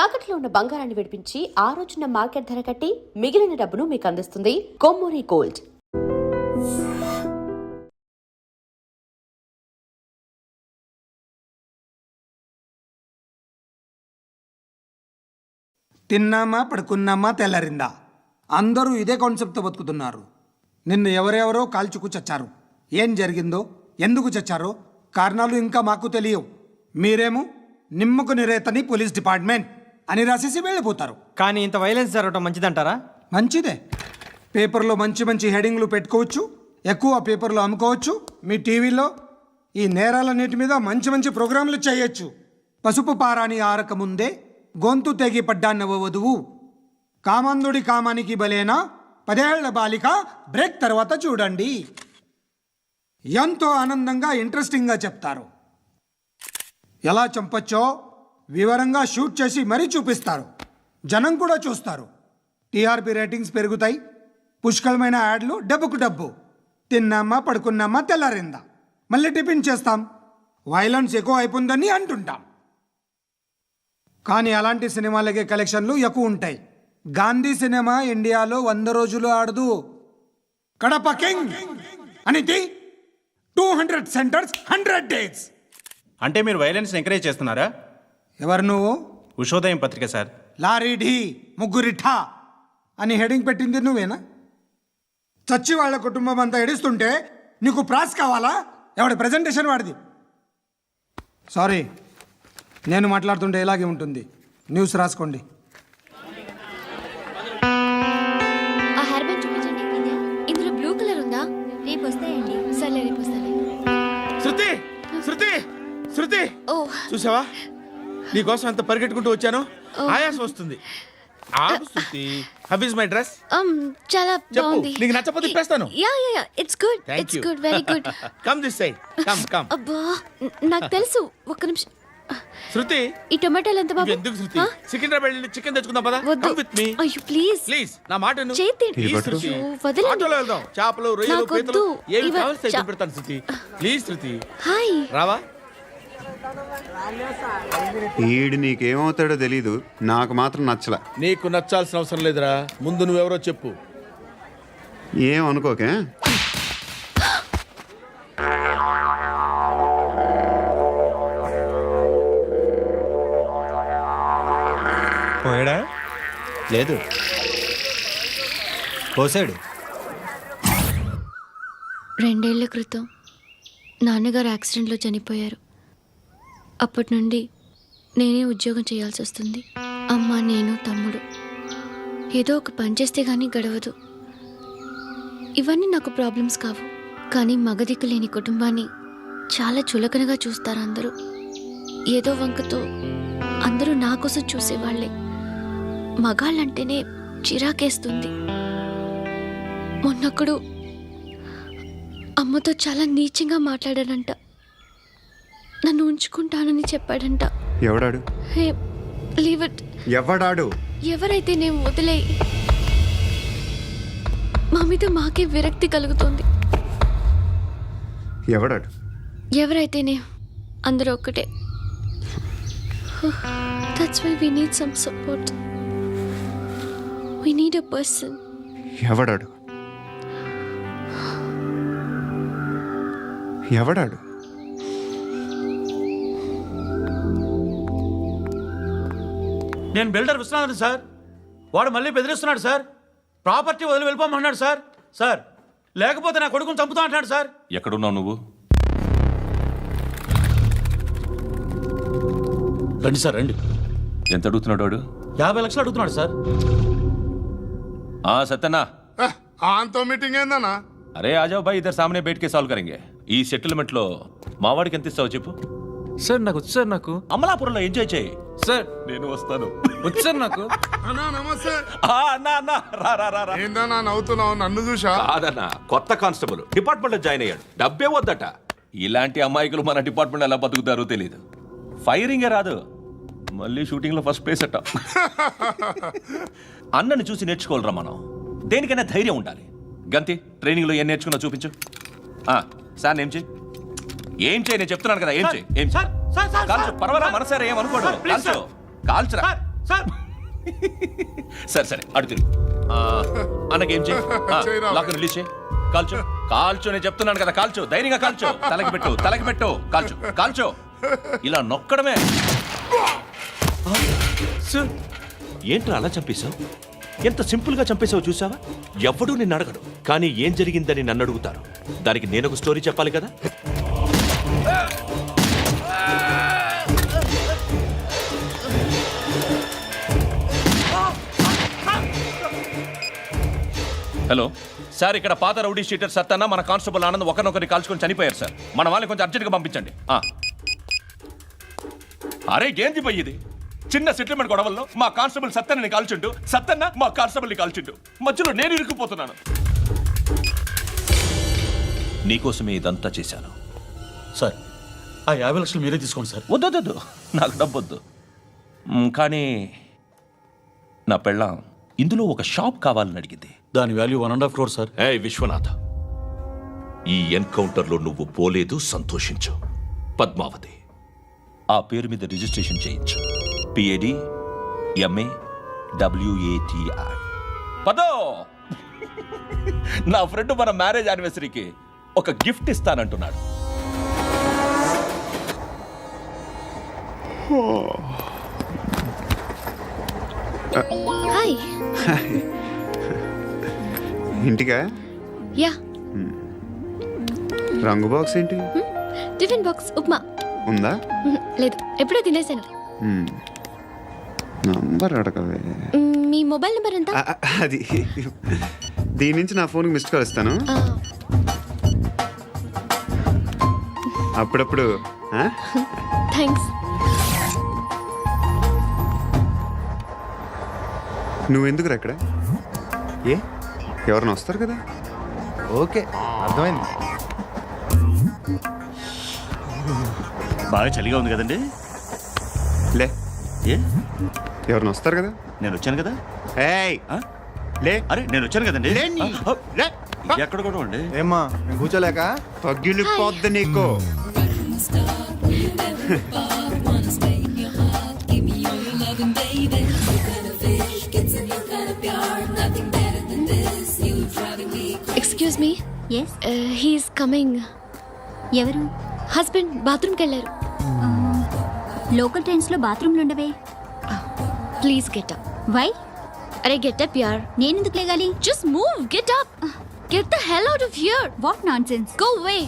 తాకట్లో ఉన్న బంగారాన్ని విడిపించి ఆ రోజున మార్కెట్ ధర కట్టి మిగిలిన డబ్బును మీకు అందిస్తుంది కొమ్మూరి గోల్డ్. తిన్నామా పడుకున్నామా తెల్లరిందా అందరూ ఇదే కాన్సెప్ట్తో బతుకుతున్నారు. నిన్ను ఎవరెవరో కాల్చుకు చచ్చారు. ఏం జరిగిందో ఎందుకు చచ్చారో కారణాలు ఇంకా మాకు తెలియవు. మీరేమో నిమ్మకు నిరేతని పోలీస్ డిపార్ట్మెంట్ అని రాసేసి వెళ్ళిపోతారు. కానీ ఇంత వైలెన్స్ జరగడం మంచిదంటారా? మంచిదే. పేపర్లో మంచి మంచి హెడింగ్లు పెట్టుకోవచ్చు, ఎక్కువ పేపర్లు అమ్ముకోవచ్చు. మీ టీవీలో ఈ నేరాలన్నిటి మీద మంచి మంచి ప్రోగ్రాంలు చేయొచ్చు. పసుపు పారాని ఆరక ముందే గొంతు తెగి పడ్డాన్నవ వధువు, కామందుడి కామానికి బలేనా 10 ఏళ్ల బాలిక బ్రేక్ తర్వాత చూడండి. ఎంతో ఆనందంగా ఇంట్రెస్టింగ్గా చెప్తారు. ఎలా చంపచ్చో వివరంగా షూట్ చేసి మరీ చూపిస్తారు. జనం కూడా చూస్తారు. టీఆర్పీ రేటింగ్స్ పెరుగుతాయి. పుష్కలమైన యాడ్లు, డబ్బుకు డబ్బు. తిన్నామా పడుకున్నామా తెల్లారిందా మళ్ళీ టిఫిన్ చేస్తాం. వైలెన్స్ ఎక్కువ అయిపోయిందని అంటుంటాం. కానీ అలాంటి సినిమాలకే కలెక్షన్లు ఎక్కువ ఉంటాయి. గాంధీ సినిమా ఇండియాలో 100 రోజులు ఆడదు. కడప కింగ్ అనేది 200 సెంటర్స్ 100 డేస్. అంటే మీరు వైలెన్స్ ఎంకరేజ్ చేస్తున్నారా? ఎవరు నువ్వు? ఉషోదయం పత్రిక సార్. లారీ ఢీ ముగ్గురిఠా అని హెడింగ్ పెట్టింది నువ్వేనా? చచ్చి వాళ్ళ కుటుంబం అంతా ఎడుస్తుంటే నీకు ప్రాస్ కావాలా? ఎవడి ప్రజెంటేషన్ వాడిది. సారీ, నేను మాట్లాడుతుంటే ఇలాగే ఉంటుంది. న్యూస్ రాసుకోండి. ఆ హెయిర్ బ్యాండ్ చూపించండి. ఇందులో బ్లూ కలర్ ఉందా? రేపు వస్తాయండి. సర్లే, రేపు వస్తాలే. శృతి శృతి శృతి, ఓ చూసావా నీకోసం ఎంత పరిగెట్టుకుంటూ వచ్చాను. ఆయాసం వస్తుంది. ఆగు Shruti. How is my dress? చాలా చెప్పు. బాగుంది. నీకు నచ్చకపోతే తిప్పేస్తాను. Yeah yeah yeah, it's good. Thank it's you. Good, very good. Come this side. Come. అబ్బా, నాకు తెలుసు. ఒక్క నిమిషం. శృతి, ఈ టొమాటోలు ఎంత బాబు? ఎందుకు శృతి? సికింద్రాబాద్ వెళ్ళి చికెన్ తెచ్చుకుందాం పదా. వద్దు. కమ్ విత్ మీ అయ్యో ప్లీజ్ ప్లీజ్. నా మాట విను. చేతి Please, శృతి. అయ్యో, వదలండి. ఆటోలో వెళ్దాం. చేపలు, రొయ్యలు, నాకు పీతలు వద్దు. ఏమి ఇవ- కావాలి సైకిల్ పెడతాను శృతి. Please Shruti. హాయ్. రావా? ఈడు నీకేమవుతాడో తెలీదు, నాకు మాత్రం నచ్చల. నీకు నచ్చాల్సిన అవసరం లేదురా. ముందు నువ్వెవరో చెప్పు. ఏం అనుకోకే. పోయాడా? లేదు, పోసాడు. 2 ఏళ్ల క్రితం నాన్నగారు యాక్సిడెంట్లో చనిపోయారు. అప్పటి నుండి నేనే ఉద్యోగం చేయాల్సి వస్తుంది. అమ్మ, నేను, తమ్ముడు ఏదో ఒక పని చేస్తే కానీ గడవదు. ఇవన్నీ నాకు ప్రాబ్లమ్స్ కావు. కానీ మగదిక్కు లేని కుటుంబాన్ని చాలా చులకనగా చూస్తారు అందరూ. ఏదో వంకతో అందరూ నా కోసం చూసేవాళ్లే. మగాళ్ళంటేనే చిరాకేస్తుంది. మొన్నప్పుడు అమ్మతో చాలా నీచంగా మాట్లాడాడంట. నన్ను ఉంచుకుంటానని చెప్పాడంట. ఎవడాడు? హే, లీవ్ ఇట్. ఎవడాడు? ఎవరైతే నేను వదిలే. మా మీద మాకే విరక్తి కలుగుతుంది. ఎవడాడు? ఎవరైతేనే అందరూ ఒక్కటే. That's why we need some support. We need a person. ఎవడాడు? ఎవడాడు? నేను బిల్డర్ విశ్వనాథన్ సార్. వాడు మళ్ళీ బెదిరిస్తున్నాడు సార్. ప్రాపర్టీ వదిలి వెళ్ళిపోమన్నాడు సార్. సార్, లేకపోతే నా కొడుకుని చంపుతా అంటున్నాడు సార్. ఎక్కడున్నావు నువ్వు? రండి సార్, రండి. ఎంత అడుగుతున్నాడు వాడు? 50 లక్షలు అడుగుతున్నాడు సార్. సత్యన్నా, ఆంతో మీటింగ్ ఏందన్నా? అరే ఆజావ్ భాయ్, ఇద్దరు సామనే బయటకే సాల్వ్ కరెంగే. ఈ సెటిల్మెంట్ లో మావాడికి ఎంత ఇస్తావు చెప్పు. సార్ నాకు వచ్చు సార్. నాకు అమలాపురంలో ఎంజాయ్ చేయి సార్. నేను వస్తాను. వచ్చు సార్ నాకు. అన్నా నమస్తే. అన్నా అన్నా, రా రా రా రా. ఏందన్నా నవ్వుతున్నావు? నన్ను చూసా? కాదన్నా, కొత్త కానిస్టేబుల్ డిపార్ట్మెంట్ లో జాయిన్ అయ్యాడు. డబ్బే వద్దట. ఇలాంటి అమాయకులు మన డిపార్ట్మెంట్ ఎలా బతుకుతారో తెలియదు. ఫైరింగే రాదు, మళ్ళీ షూటింగ్ లో ఫస్ట్ ప్లేస్ అట్ట. అన్నని చూసి నేర్చుకోవాలరా మనం. దేనికైనా ధైర్యం ఉండాలి. గంతి, ట్రైనింగ్ లో ఏం నేర్చుకున్నా చూపించు. సార్ ఏం చేయి, ఏం చేయి, నేను చెప్తున్నాను కదా. ఏం చేయి, ఏం కాల్చు. పర్వాలా, మనసారా ఏం అనుకోడు. కాల్చు, కాల్చురా. సార్ సరే సరే అడు తిరుగు అన్నకేం చేయి చేయరా. లాక్ రిలీజ్ చేయి కాల్చో కాల్చో నేను చెప్తున్నాను కదా కాల్చో ధైర్యంగా కాల్చో తలకి పెట్టు కాల్చో కాల్చో ఇలా నొక్కడమే సార్ ఏంట్రా అలా చంపేశావు ఎంత సింపుల్ గా చంపేశావు చూసావా ఎవడూ నిన్ను అడగడు కానీ ఏం జరిగిందని నన్ను అడుగుతారు దానికి నేను ఒక స్టోరీ చెప్పాలి కదా హలో సార్ ఇక్కడ పాత రౌడీ షీటర్ సత్తన్న మన కానిస్టేబుల్ ఆనంద్ ఒకరినొకరిని కాల్చుకొని చనిపోయారు సార్ మన వాళ్ళని కొంచెం అర్జెంట్గా పంపించండి అరే ఏంది పోయి ఇది చిన్న సెటిల్మెంట్ గొడవల్లో మా కానిస్టేబుల్ సత్తన్నని కాల్చుంటూ సత్తన్న మా కానిస్టేబుల్ని కాల్చుంటూ మధ్యలో నేను ఇరుక్కుపోతున్నాను నీకోసమే ఇదంతా చేశాను సార్ ఆ 50 లక్షలు మీరే తీసుకోండి సార్. వద్దొద్దు నాకు డబ్బొద్దు కానీ నా పెళ్ళాం ఇందులో ఒక షాప్ కావాలని అడిగింది దాని వాల్యూ 1.5 crore సార్. ఏ విశ్వనాథ ఈ ఎన్కౌంటర్లో నువ్వు పోలేదు సంతోషించు పద్మావతి ఆ పేరు మీద రిజిస్ట్రేషన్ చేయించు పిఏడి ఎంఏ WATI పదో నా ఫ్రెండ్ మన మ్యారేజ్ యానివర్సరీకి ఒక గిఫ్ట్ ఇస్తానంటున్నాడు హాయ్. ఇంటికా యా. రంగు బాక్స్ ఏంటి టిఫిన్ బాక్స్ ఉప్మా. ఉందా లేదు, ఎప్పుడో తినేసాను. నంబర్ అడగవే మీ మొబైల్ నెంబర్ ఎంత? అది దీని నుంచి నా ఫోన్కి మిస్డ్ కాల్ ఇస్తాను అప్పుడప్పుడు థ్యాంక్స్. నువ్వెందుకురా అక్కడ ఏ ఎవరైనా వస్తారు కదా ఓకే అర్థమైంది. బాగా చలిగా ఉంది కదండి. లే ఏ ఎవరైనా వస్తారు కదా నేను వచ్చాను కదా. ఏయ్ లే అరే నేను వచ్చాను కదండి. లే నీ. లే. ఎక్కడ కూడా అండి. ఏమ్మా నేను కూర్చోలేక పగిలిపోద్ది నీకు excuse me. Yes he's coming. ఎవరు? హస్బెండ్ బాత్రూమ్కి వెళ్ళారు. లోకల్ ట్రైన్స్లో బాత్రూమ్లు ఉండవే. Please get up. వై? అరే గెట్ అప్ యార్. నేనెందుకు లేగాలి? Just move. Get up. Get the hell out of here. What nonsense. Go away.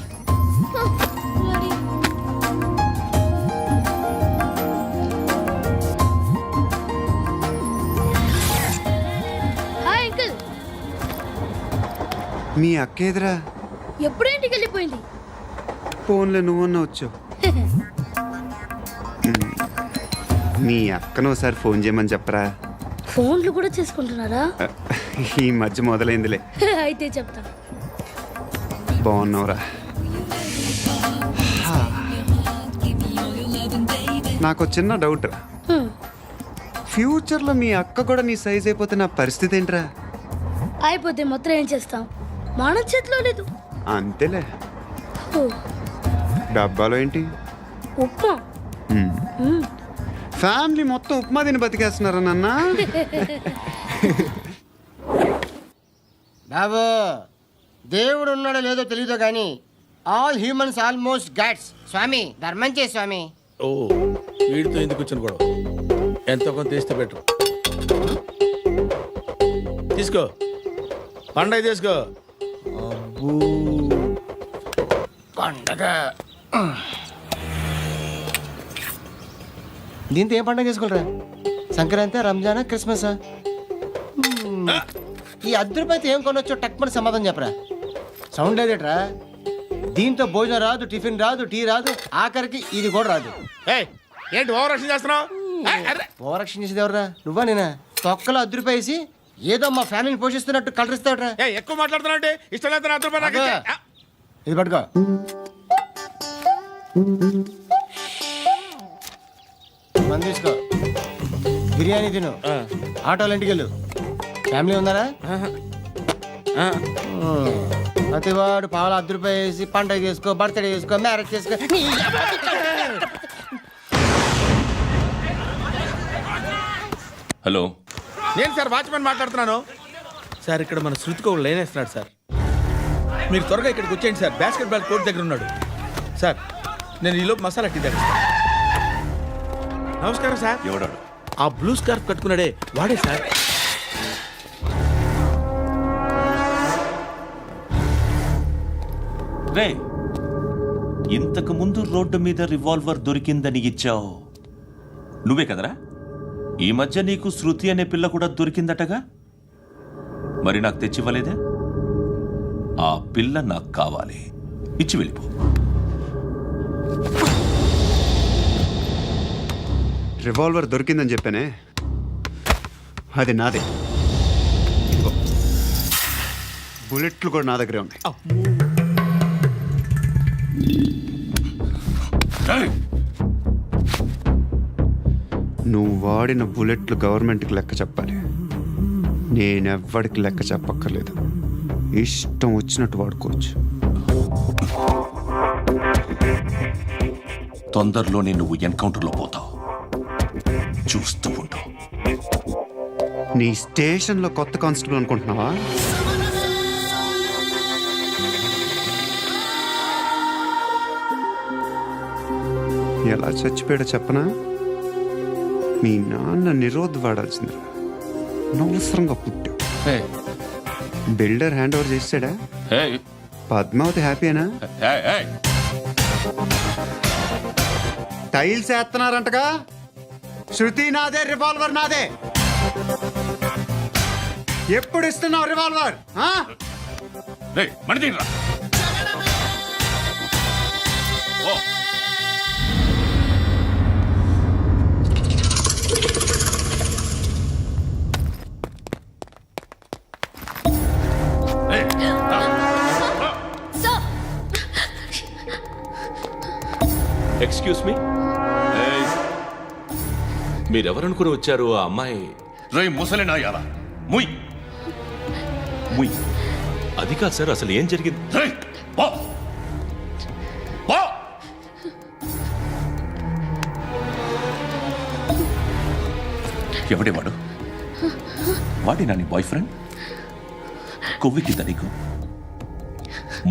Hi uncle. మీ అక్క ఎదురా ఎప్పుడు ఇంటికి వెళ్ళిపోయింది? ఫోన్లో నువ్వన్నా వచ్చావు మీ అక్కను ఒకసారి ఫోన్ చేయమని చెప్పరా ఫోన్లు కూడా చేసుకుంటున్నారా? ఈ మధ్య మొదలైందిలే. అయితే చెప్తా. బాగున్నావురా నాకు చిన్న డౌట్ రా ఫ్యూచర్లో మీ అక్క కూడా నీ సైజ్ అయిపోతే నా పరిస్థితి ఏంట్రా? అయిపోతే మొత్తం ఏం చేస్తాం? మన చేతిలో లేదు. అంతేలే. డబ్బాలో ఏంటి? ఉప్మా. ఫ్యామిలీ మొత్తం ఉప్మా తిని బతికేస్తున్నారా నాన్న? బాబు దేవుడు ఉన్నాడో లేదో తెలియదు కానీ ఆల్ హ్యూమన్స్ ఆల్మోస్ట్ గాడ్స్. స్వామి ధర్మం చే స్వామి. ఓ వీడితో ఎందుకు కూర్చొని గొడవ? ఎంతో కొంత తీస్తే బెటర్. తీసుకో పండగ తీసుకో. పండగ దీంతో ఏం పండగ చేసుకుంటారా? సంక్రాంతి, రంజానా, క్రిస్మసా? ఈ ₹10 ఏం కొనొచ్చో టక్మని సమాధానం చెప్పరా. సౌండ్ లేదేట్రా? దీంతో భోజనం రాదు, టిఫిన్ రాదు, టీ రాదు, ఆఖరికి ఇది కూడా రాదు. ఏయ్ ఏంటి ఓవర్ యాక్షన్ చేస్తున్నావు? ఓవరాక్షన్ చేసేది ఎవరా? నువ్వా నేనా? తొక్కలో ₹10 వేసి ఏదో మా ఫ్యామిలీని పోషిస్తున్నట్టు కలరిస్తావుట్రా. ఎక్కువ మాట్లాడుతున్నావు అంటే ఇష్టం లేదు. ₹10 నాకు ఇచ్చే. ఇది పట్టుకో. మంది తీసుకో, బిర్యానీ తిను, ఆటోలు ఇంటికి వెళ్ళు. ఫ్యామిలీ ఉన్నారా? ప్రతివాడు పావులు ₹10 వేసి పండగ చేసుకో, బర్త్డే చేసుకో, మ్యారేజ్ చేసుకో. హలో. నేను సార్ వాచ్మెన్ మాట్లాడుతున్నాను సార్. ఇక్కడ మన శృతికి ఒక లైన్ వేస్తున్నాడు సార్. మీరు త్వరగా ఇక్కడికి వచ్చేయండి సార్. బాస్కెట్ బాల్ కోర్ట్ దగ్గర ఉన్నాడు సార్. నేను ఈలోపు మసాలా టీ దగ్గర. నమస్కారం సార్. ఎవడాడు? ఆ బ్లూ స్కార్ఫ్ కట్టుకున్నాడే వాడే సార్. రే, ఇంతకు ముందు రోడ్డు మీద రివాల్వర్ దొరికిందని ఇచ్చావు నువ్వే కదరా? ఈ మధ్య నీకు శృతి అనే పిల్ల కూడా దొరికిందటగా, మరి నాకు తెచ్చివ్వలేదే? ఆ పిల్ల నాకు కావాలి, ఇచ్చి వెళ్ళిపో. రివాల్వర్ దొరికిందని చెప్పానే, అది నాదే. ఇదిగో. బుల్లెట్లు కూడా నా దగ్గరే ఉన్నాయి. నువ్వు వాడిన బుల్లెట్లు గవర్నమెంట్కి లెక్క చెప్పాలి. నేనెవ్వడికి లెక్క చెప్పక్కర్లేదు. ఇష్టం వచ్చినట్టు వాడుకోవచ్చు. తొందరలోనే నువ్వు ఎన్కౌంటర్లో పోతావు, చూస్తూ ఉంటావు. నీ స్టేషన్లో కొత్త కానిస్టేబుల్ అనుకుంటున్నావా? ఎలా చచ్చిపోయాడో చెప్పనా? మీ నాన్న నిరోధ్ వాడాల్సిందిరా. అనవసరంగా పుట్టావు. బిల్డర్ హ్యాండ్ ఓవర్ చేసాడా? పద్మావతి హ్యాపీనా? టైల్స్ వేస్తున్నారంటగా. శృతి నాదే, రివాల్వర్ నాదే. ఎప్పుడు ఇస్తున్నావు రివాల్వర్? ఎక్స్క్యూజ్ మీ, మీరెవరనుకుని వచ్చారు? ఆ అమ్మాయి రే ముసలి నాయాల ముయ్ ముయ్. అది కాదు సార్, అసలు ఏం జరిగింది? ఎవడేవాడు? వాడి నీ బాయ్ ఫ్రెండ్? కొవ్వికిద్దా నీకు?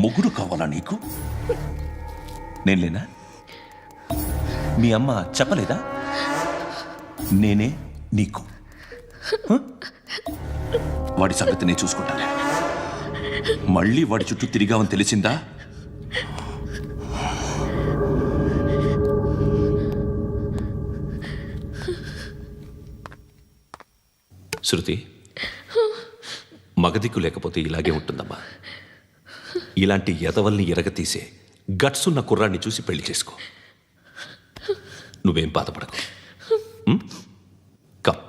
ముగ్గురు కావాలా నీకు? నేను లేనా? మీ అమ్మ చెప్పలేదా నేనే నీకు? వాడి సంగతి నేను చూసుకుంటాను. మళ్ళీ వాడి చుట్టూ తిరిగావని తెలిసిందా? శృతి, మగదిక్కు లేకపోతే ఇలాగే ఉంటుందమ్మా. ఇలాంటి ఎదవల్ని ఎరగతీసే గట్స్ ఉన్న కుర్రాన్ని చూసి పెళ్లి చేసుకో. నువ్వేం బాధపడకు. కమ్.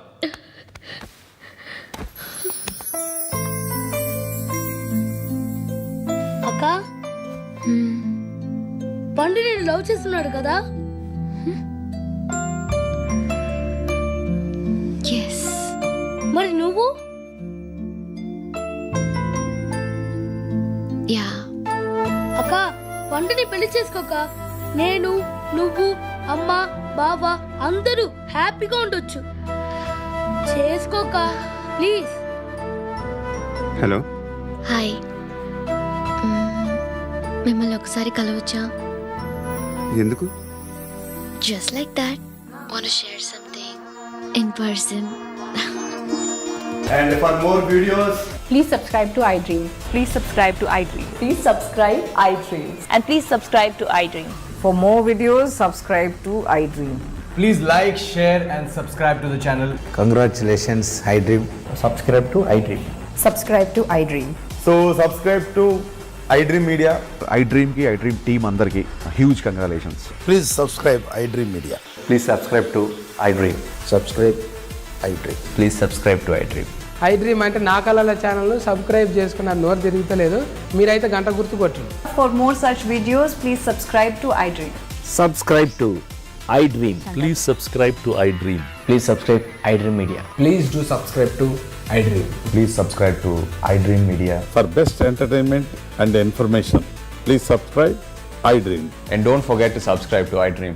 అక్క, పండు నేను లవ్ చేస్తున్నాడు కదా? ఎస్. మరి నువ్వు? యా. అక్క, పండుని పెళ్లి చేసుకోక నేను, నువ్వు, అమ్మ, బావ అందరూ హ్యాపీగా ఉండొచ్చు. చేసుకోక ప్లీజ్. హలో. హాయ్. మిమ్మల్ని ఒకసారి కలవచ్చా? ఎందుకు? Just like that. Want to share something in person. And for more videos, Please subscribe to iDream. Please subscribe to iDream. Please subscribe iDream. And please subscribe to iDream. For more videos, subscribe to iDream. Please like, share and subscribe to the channel. Congratulations, iDream. Subscribe to iDream. Subscribe to iDream. so subscribe to iDream Media. iDream ki iDream team andarki huge congratulations. Please subscribe iDream Media. Please subscribe to iDream. Subscribe iDream. Please subscribe to iDream. iDream అంటే నా కళల channel subscribe చేసుకున్న నోరు తిరుగుతలేదు. మీరైతే గంట గుర్తు కొట్టండి. For more such videos, please subscribe to iDream. Subscribe to iDream. Please subscribe to iDream. Please subscribe iDream Media. Please do subscribe to iDream. Please subscribe to iDream Media. For best entertainment and information, please subscribe iDream. And don't forget to subscribe to iDream.